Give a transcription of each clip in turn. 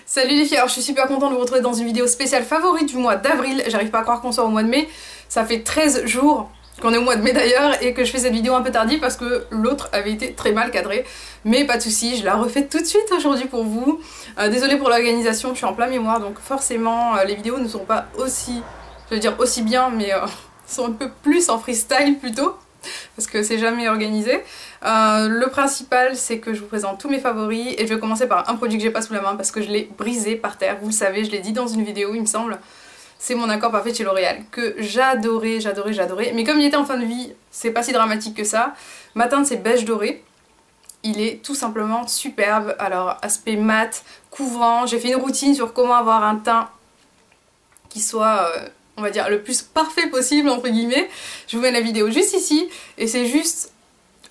Salut les filles, alors je suis super contente de vous retrouver dans une vidéo spéciale favorite du mois d'avril. J'arrive pas à croire qu'on soit au mois de mai. Ça fait 13 jours qu'on est au mois de mai d'ailleurs et que je fais cette vidéo un peu tardive parce que l'autre avait été très mal cadrée. Mais pas de soucis, je la refais tout de suite aujourd'hui pour vous. Désolée pour l'organisation, je suis en plein mémoire donc forcément les vidéos ne sont pas aussi, je veux dire aussi bien, mais sont un peu plus en freestyle plutôt. Parce que c'est jamais organisé. Le principal c'est que je vous présente tous mes favoris et je vais commencer par un produit que j'ai pas sous la main parce que je l'ai brisé par terre, vous le savez, je l'ai dit dans une vidéo il me semble. C'est mon accord parfait chez L'Oréal que j'adorais, mais comme il était en fin de vie, c'est pas si dramatique que ça. Ma teinte c'est beige doré, il est tout simplement superbe, alors aspect mat, couvrant, j'ai fait une routine sur comment avoir un teint qui soit... on va dire le plus parfait possible entre guillemets. Je vous mets la vidéo juste ici et c'est juste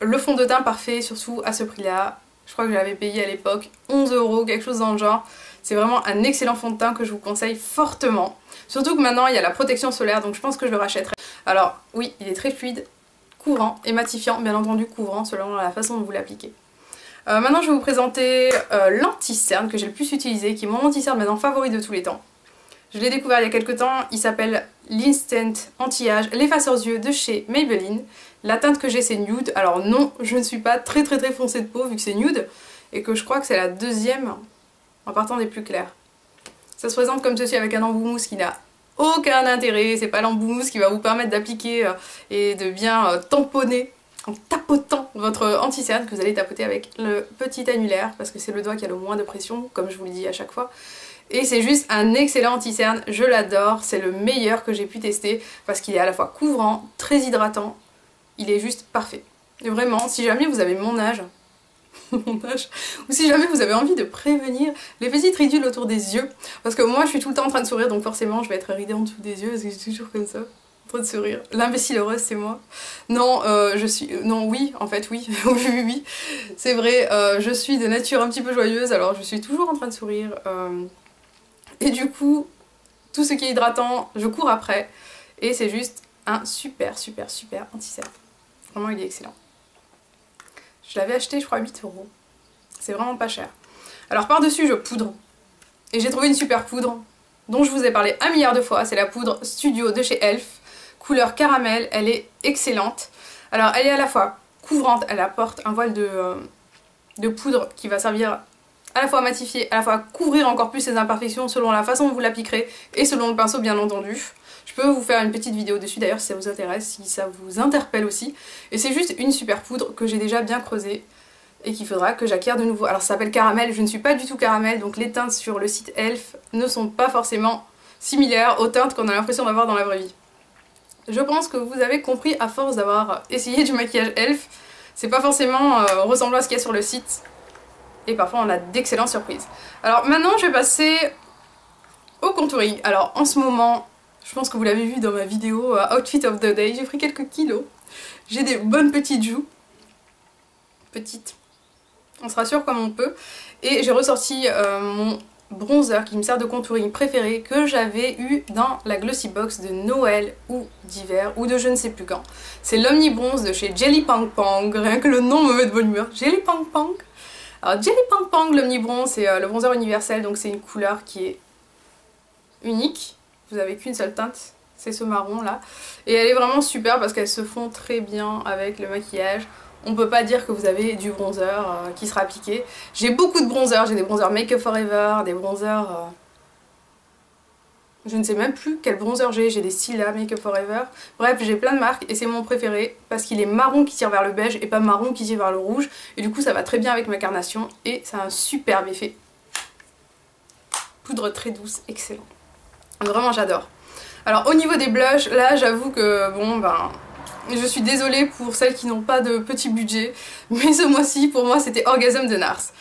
le fond de teint parfait, surtout à ce prix là. Je crois que je l'avais payé à l'époque 11 €, quelque chose dans le genre. C'est vraiment un excellent fond de teint que je vous conseille fortement. Surtout que maintenant il y a la protection solaire donc je pense que je le rachèterai. Alors oui, il est très fluide, couvrant et matifiant, bien entendu couvrant selon la façon dont vous l'appliquez. Maintenant je vais vous présenter l'anti-cerne que j'ai le plus utilisé, qui est mon anti-cerne maintenant favori de tous les temps. Je l'ai découvert il y a quelques temps, il s'appelle l'Instant Anti-Âge l'effaceur yeux de chez Maybelline. La teinte que j'ai c'est nude, alors non, je ne suis pas très foncée de peau vu que c'est nude et que je crois que c'est la deuxième en partant des plus clairs. Ça se présente comme ceci avec un embout mousse qui n'a aucun intérêt, c'est pas l'embout mousse qui va vous permettre d'appliquer et de bien tamponner en tapotant votre anti-cerne que vous allez tapoter avec le petit annulaire parce que c'est le doigt qui a le moins de pression comme je vous le dis à chaque fois. Et c'est juste un excellent anti-cerne, je l'adore, c'est le meilleur que j'ai pu tester parce qu'il est à la fois couvrant, très hydratant, il est juste parfait. Et vraiment, si jamais vous avez mon âge, ou si jamais vous avez envie de prévenir les petites ridules autour des yeux, parce que moi je suis tout le temps en train de sourire donc forcément je vais être ridée en dessous des yeux parce que je suis toujours comme ça, en train de sourire. L'imbécile heureuse c'est moi. Non, oui, en fait oui, oui, c'est vrai, je suis de nature un petit peu joyeuse alors je suis toujours en train de sourire. Et du coup, tout ce qui est hydratant, je cours après. Et c'est juste un super anti-cerne. Vraiment, il est excellent. Je l'avais acheté, je crois, 8 €. C'est vraiment pas cher. Alors par-dessus, je poudre. Et j'ai trouvé une super poudre dont je vous ai parlé 1 milliard de fois. C'est la poudre Studio de chez Elf. Couleur caramel, elle est excellente. Alors elle est à la fois couvrante, elle apporte un voile de poudre qui va servir à la fois matifier, à la fois couvrir encore plus les imperfections selon la façon dont vous l'appliquerez et selon le pinceau bien entendu. Je peux vous faire une petite vidéo dessus d'ailleurs si ça vous intéresse, si ça vous interpelle aussi. Et c'est juste une super poudre que j'ai déjà bien creusée et qu'il faudra que j'acquière de nouveau. Alors ça s'appelle caramel, je ne suis pas du tout caramel, donc les teintes sur le site Elf ne sont pas forcément similaires aux teintes qu'on a l'impression d'avoir dans la vraie vie. Je pense que vous avez compris à force d'avoir essayé du maquillage Elf, c'est pas forcément ressemblant à ce qu'il y a sur le site. Et parfois on a d'excellentes surprises. Alors maintenant je vais passer au contouring. Alors en ce moment, je pense que vous l'avez vu dans ma vidéo Outfit of the Day, j'ai pris quelques kilos. J'ai des bonnes petites joues. Petites. On se rassure comme on peut. Et j'ai ressorti mon bronzer qui me sert de contouring préféré que j'avais eu dans la Glossy Box de Noël ou d'hiver ou de je ne sais plus quand. C'est l'Omni Bronze de chez Jelly Pang Pang. Rien que le nom me met de bonne humeur. Jelly Pang Pang. Alors Jelly Pang Pang, l'Omni Bronze, c'est le bronzer universel, donc c'est une couleur qui est unique. Vous avez qu'une seule teinte, c'est ce marron là. Et elle est vraiment super parce qu'elle se fond très bien avec le maquillage. On peut pas dire que vous avez du bronzer qui sera appliqué. J'ai beaucoup de bronzers, j'ai des bronzers Make Up Forever, des bronzers... je ne sais même plus quel bronzer j'ai des Stila, Make Up Forever. Bref, j'ai plein de marques et c'est mon préféré parce qu'il est marron qui tire vers le beige et pas marron qui tire vers le rouge. Et du coup ça va très bien avec ma carnation et ça a un superbe effet. Poudre très douce, excellent. Vraiment j'adore. Alors au niveau des blushs, là j'avoue que bon ben... je suis désolée pour celles qui n'ont pas de petit budget. Mais ce mois-ci pour moi c'était Orgasm de NARS.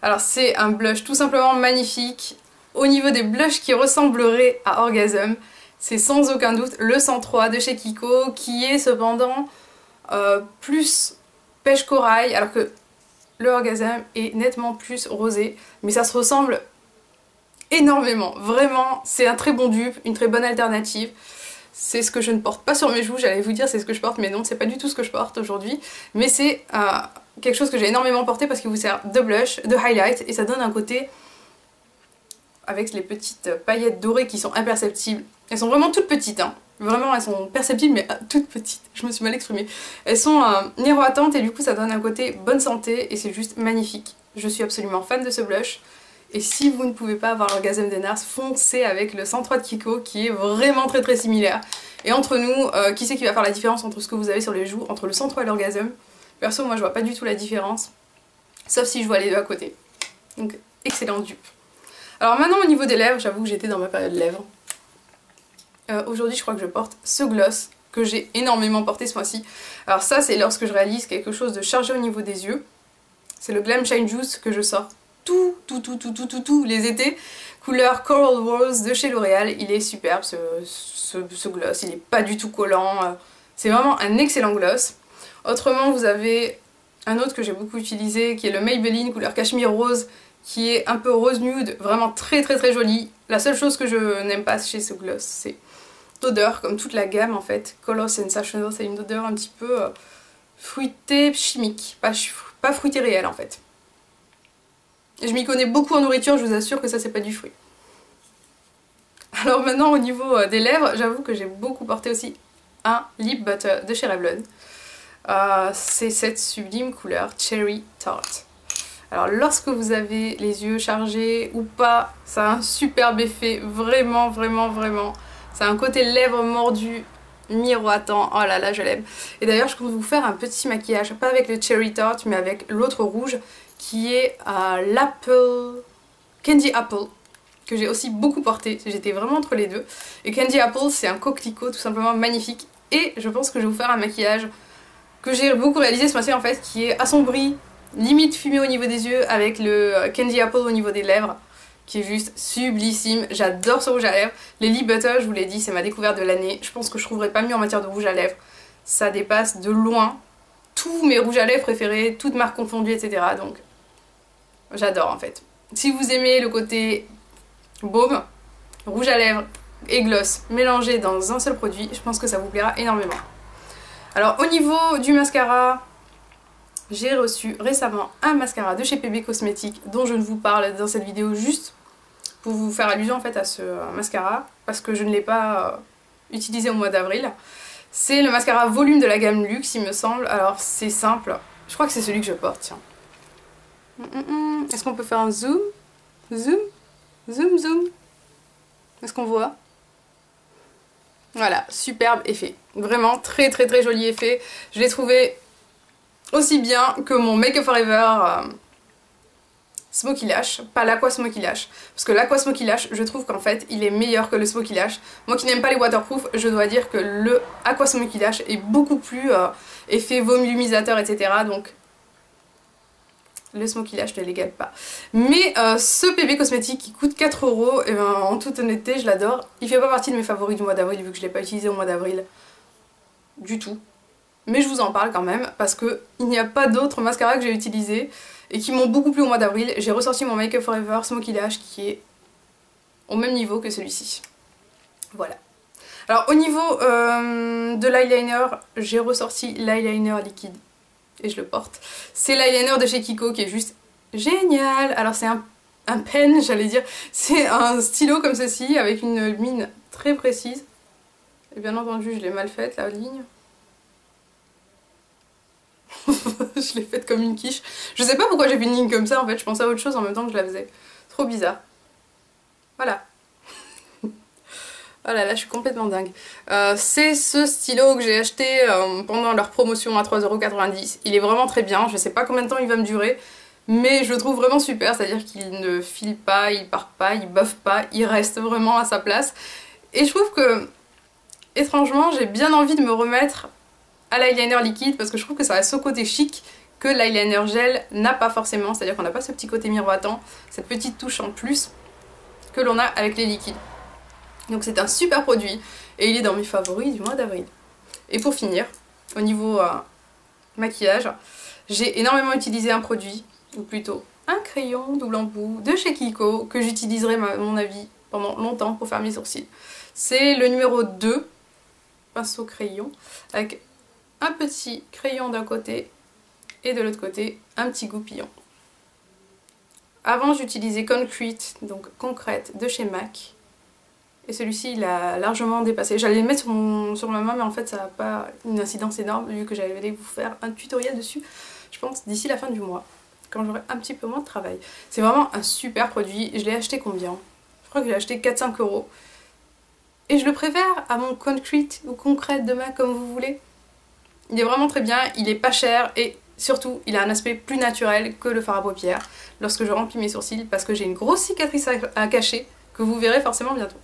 Alors c'est un blush tout simplement magnifique. Au niveau des blushs qui ressembleraient à Orgasm, c'est sans aucun doute le 103 de chez Kiko qui est cependant plus pêche corail alors que le Orgasm est nettement plus rosé, mais ça se ressemble énormément. Vraiment, c'est un très bon dupe, une très bonne alternative. C'est ce que je ne porte pas sur mes joues, j'allais vous dire c'est ce que je porte, mais non, c'est pas du tout ce que je porte aujourd'hui. Mais c'est quelque chose que j'ai énormément porté parce qu'il vous sert de blush, de highlight et ça donne un côté avec les petites paillettes dorées qui sont imperceptibles. Elles sont vraiment toutes petites, hein. Vraiment, elles sont perceptibles, mais toutes petites. Je me suis mal exprimée. Elles sont miroitantes et du coup, ça donne un côté bonne santé et c'est juste magnifique. Je suis absolument fan de ce blush. Et si vous ne pouvez pas avoir l'orgasme des Nars, foncez avec le 103 de Kiko qui est vraiment très similaire. Et entre nous, qui c'est qui va faire la différence entre ce que vous avez sur les joues, entre le 103 et l'orgasme? Perso, moi je vois pas du tout la différence, sauf si je vois les deux à côté. Donc, excellent dupe. Alors maintenant au niveau des lèvres, j'avoue que j'étais dans ma période lèvres. Aujourd'hui je crois que je porte ce gloss que j'ai énormément porté ce mois-ci. Alors ça c'est lorsque je réalise quelque chose de chargé au niveau des yeux. C'est le Glam Shine Juice que je sors tous les étés. Couleur Coral Rose de chez L'Oréal. Il est superbe ce gloss, il est pas du tout collant. C'est vraiment un excellent gloss. Autrement vous avez un autre que j'ai beaucoup utilisé qui est le Maybelline couleur Cachemire Rose, qui est un peu rose nude, vraiment très joli. La seule chose que je n'aime pas chez ce gloss, c'est l'odeur, comme toute la gamme en fait. Color Sensational, c'est une odeur un petit peu fruitée chimique, pas fruitée réelle en fait. Et je m'y connais beaucoup en nourriture, je vous assure que ça c'est pas du fruit. Alors maintenant au niveau des lèvres, j'avoue que j'ai beaucoup porté aussi un lip butter de chez Revlon. C'est cette sublime couleur Cherry Tart. Alors lorsque vous avez les yeux chargés ou pas, ça a un superbe effet, vraiment. Ça a un côté lèvres mordues, miroitant, oh là là je l'aime. Et d'ailleurs je compte vous faire un petit maquillage, pas avec le Cherry Tart mais avec l'autre rouge qui est l'Apple, Candy Apple, que j'ai aussi beaucoup porté, j'étais vraiment entre les deux. Et Candy Apple c'est un coquelicot tout simplement magnifique et je pense que je vais vous faire un maquillage que j'ai beaucoup réalisé ce mois-ci en fait, qui est assombri, limite fumé au niveau des yeux avec le Candy Apple au niveau des lèvres, qui est juste sublissime. J'adore ce rouge à lèvres. Les lip butter, je vous l'ai dit, c'est ma découverte de l'année. Je pense que je trouverai pas mieux en matière de rouge à lèvres. Ça dépasse de loin tous mes rouges à lèvres préférés, toutes marques confondues, etc. Donc j'adore en fait. Si vous aimez le côté baume, rouge à lèvres et gloss mélangés dans un seul produit, je pense que ça vous plaira énormément. Alors au niveau du mascara, j'ai reçu récemment un mascara de chez PB Cosmetics dont je ne vous parle dans cette vidéo juste pour vous faire allusion en fait à ce mascara parce que je ne l'ai pas utilisé au mois d'avril. C'est le mascara volume de la gamme Luxe il me semble. Alors c'est simple, je crois que c'est celui que je porte, tiens. Est-ce qu'on peut faire un zoom? Zoom? Zoom, zoom? Est-ce qu'on voit? Voilà, superbe effet. Vraiment très joli effet. Je l'ai trouvé aussi bien que mon Make Up Forever Smoky Lash, pas l'Aqua Smoky Lash. Parce que l'Aqua Smoky Lash, je trouve qu'en fait, il est meilleur que le Smoky Lash. Moi qui n'aime pas les waterproof, je dois dire que le Aqua Smoky Lash est beaucoup plus effet volumisateur, etc. Donc le Smoky Lash ne l'égale pas. Mais ce PB Cosmetics qui coûte 4 €, et ben, en toute honnêteté, je l'adore. Il fait pas partie de mes favoris du mois d'avril, vu que je ne l'ai pas utilisé au mois d'avril du tout. Mais je vous en parle quand même, parce qu'il n'y a pas d'autres mascaras que j'ai utilisés et qui m'ont beaucoup plu au mois d'avril. J'ai ressorti mon Make Up Forever Smoky Lash qui est au même niveau que celui-ci. Voilà. Alors au niveau de l'eyeliner, j'ai ressorti l'eyeliner liquide et je le porte. C'est l'eyeliner de chez Kiko qui est juste génial. Alors c'est un pen, j'allais dire. C'est un stylo comme ceci avec une mine très précise. Et bien entendu, je l'ai mal faite la ligne. Je l'ai faite comme une quiche. Je sais pas pourquoi j'ai fait une ligne comme ça en fait, je pensais à autre chose en même temps que je la faisais. Trop bizarre. Voilà. Oh là là, je suis complètement dingue. C'est ce stylo que j'ai acheté pendant leur promotion à 3,90 €. Il est vraiment très bien, je sais pas combien de temps il va me durer, mais je le trouve vraiment super, c'est-à-dire qu'il ne file pas, il part pas, il buffe pas, il reste vraiment à sa place. Et je trouve que, étrangement, j'ai bien envie de me remettre à l'eyeliner liquide parce que je trouve que ça a ce côté chic que l'eyeliner gel n'a pas forcément, c'est-à-dire qu'on n'a pas ce petit côté miroitant, cette petite touche en plus que l'on a avec les liquides. Donc c'est un super produit et il est dans mes favoris du mois d'avril. Et pour finir, au niveau maquillage, j'ai énormément utilisé un produit, ou plutôt un crayon double embout de chez Kiko que j'utiliserai à mon avis pendant longtemps pour faire mes sourcils. C'est le numéro 2, pinceau crayon, avec un petit crayon d'un côté et de l'autre côté un petit goupillon. Avant j'utilisais Concrete, donc concrète de chez MAC. Et celui-ci il a largement dépassé. J'allais le mettre sur ma main mais en fait ça n'a pas une incidence énorme vu que j'allais vous faire un tutoriel dessus, je pense d'ici la fin du mois, quand j'aurai un petit peu moins de travail. C'est vraiment un super produit. Je l'ai acheté combien? Je crois que j'ai acheté 4-5 €. Et je le préfère à mon Concrete ou concrète de MAC comme vous voulez. Il est vraiment très bien, il est pas cher et surtout il a un aspect plus naturel que le fard à paupières lorsque je remplis mes sourcils parce que j'ai une grosse cicatrice à cacher que vous verrez forcément bientôt.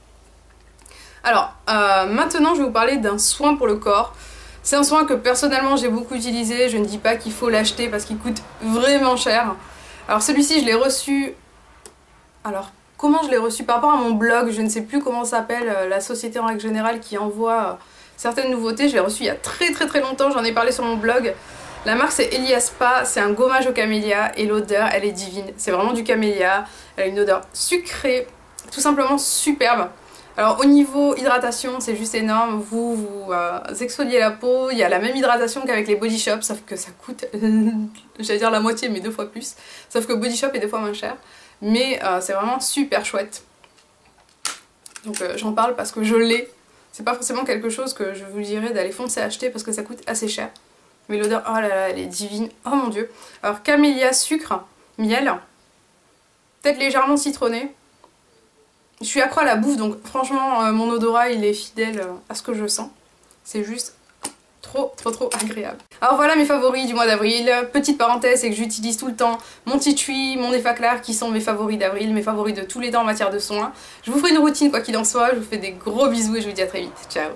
Alors maintenant je vais vous parler d'un soin pour le corps. C'est un soin que personnellement j'ai beaucoup utilisé, je ne dis pas qu'il faut l'acheter parce qu'il coûte vraiment cher. Alors celui-ci je l'ai reçu... Alors comment je l'ai reçu? Par rapport à mon blog, je ne sais plus comment ça s'appelle, la société en règle générale qui envoie certaines nouveautés. Je l'ai reçu il y a très longtemps, j'en ai parlé sur mon blog. La marque c'est Eliaspa, c'est un gommage au camélia et l'odeur elle est divine. C'est vraiment du camélia, elle a une odeur sucrée, tout simplement superbe. Alors au niveau hydratation c'est juste énorme, vous exfoliez la peau, il y a la même hydratation qu'avec les Body Shop, sauf que ça coûte, j'allais dire la moitié mais 2 fois plus, sauf que Body Shop est 2 fois moins cher. Mais c'est vraiment super chouette. Donc j'en parle parce que je l'ai. C'est pas forcément quelque chose que je vous dirais d'aller foncer acheter parce que ça coûte assez cher. Mais l'odeur, oh là là, elle est divine. Oh mon dieu. Alors camélia, sucre, miel. Peut-être légèrement citronné. Je suis accro à la bouffe donc franchement mon odorat il est fidèle à ce que je sens. C'est juste trop agréable. Alors voilà mes favoris du mois d'avril. Petite parenthèse, c'est que j'utilise tout le temps mon Tea Tree, mon Effaclar qui sont mes favoris d'avril, mes favoris de tous les temps en matière de soins. Je vous ferai une routine quoi qu'il en soit, je vous fais des gros bisous et je vous dis à très vite. Ciao.